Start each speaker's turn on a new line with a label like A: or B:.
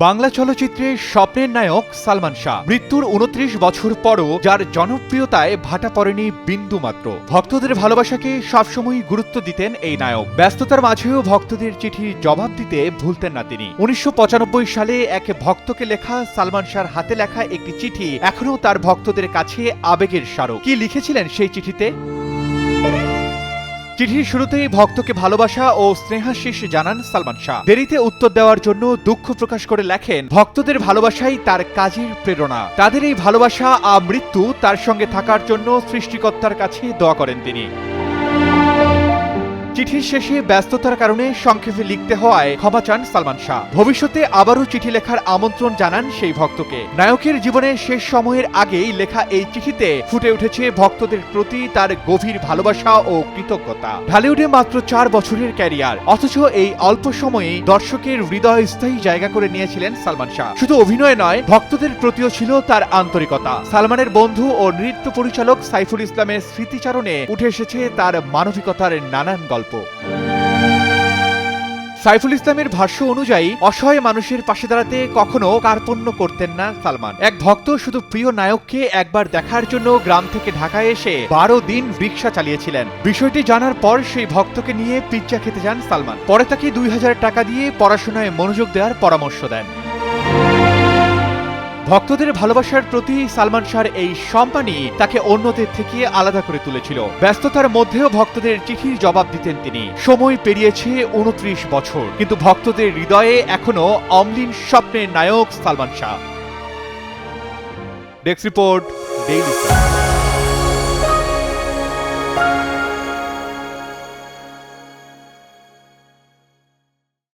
A: বাংলা চলচ্চিত্রে স্বপ্নের নায়ক সালমান শাহ মৃত্যুর ২৯ বছর পরও যার জনপ্রিয়তায় ভাটা পড়েনি বিন্দু মাত্র। ভক্তদের ভালোবাসাকে সবসময় গুরুত্ব দিতেন এই নায়ক। ব্যস্ততার মাঝেও ভক্তদের চিঠির জবাব দিতে ভুলতেন না তিনি। ১৯৯৫ সালে এক ভক্তকে লেখা সালমান শাহর হাতে লেখা একটি চিঠি এখনও তার ভক্তদের কাছে আবেগের স্মারক। কি লিখেছিলেন সেই চিঠিতে? চিঠির শুরুতেই ভক্তকে ভালোবাসা ও স্নেহাশিস জানান সালমান শাহ। দেরিতে উত্তর দেওয়ার জন্য দুঃখ প্রকাশ করে লেখেন, ভক্তদের ভালোবাসাই তার কাজের প্রেরণা। তাদের এই ভালোবাসা মৃত্যু তার সঙ্গে থাকার জন্য সৃষ্টিকর্তার কাছে দোয়া করেন তিনি। চিঠির শেষে ব্যস্ততার কারণে সংক্ষেপে লিখতে হওয়ায় ক্ষমা চান সালমান শাহ। ভবিষ্যতে আবারও চিঠি লেখার আমন্ত্রণ জানান সেই ভক্তকে। নায়কের জীবনের শেষ সময়ের আগেই লেখা এই চিঠিতে ফুটে উঠেছে ভক্তদের প্রতি তার গভীর ভালোবাসা ও কৃতজ্ঞতা। ঢালিউডে মাত্র ৪ বছরের ক্যারিয়ার, অথচ এই অল্প সময়েই দর্শকের হৃদয় স্থায়ী জায়গা করে নিয়েছিলেন সালমান শাহ। শুধু অভিনয় নয়, ভক্তদের প্রতিও ছিল তার আন্তরিকতা। সালমানের বন্ধু ও নৃত্য পরিচালক সাইফুল ইসলামের স্মৃতিচারণে উঠে এসেছে তার মানবিকতার নানান গল্প। সাইফুল ইসলামের ভাষ্য অনুযায়ী, অসহায় মানুষের পাশে দাঁড়াতে কখনো কার্পণ্য করতেন না সালমান। এক ভক্ত শুধু প্রিয় নায়ককে একবার দেখার জন্য গ্রাম থেকে ঢাকায় এসে ১২ দিন রিকশা চালিয়েছিলেন। বিষয়টি জানার পর সেই ভক্তকে নিয়ে পিৎজা খেতে যান সালমান। পরে তাকে ২,০০০ টাকা দিয়ে পড়াশোনায় মনোযোগ দেওয়ার পরামর্শ দেন। ভক্তদের ভালোবাসার প্রতি সালমান শাহর এই সম্মানই তাকে অন্যদের থেকে আলাদা করে তুলেছিল। ব্যস্ততার মধ্যেও ভক্তদের চিঠির জবাব দিতেন তিনি। সময় পেরিয়েছে ২৯ বছর, কিন্তু ভক্তদের হৃদয়ে এখনো অমলিন স্বপ্নের নায়ক Salman Shah. Desk report, Daily star.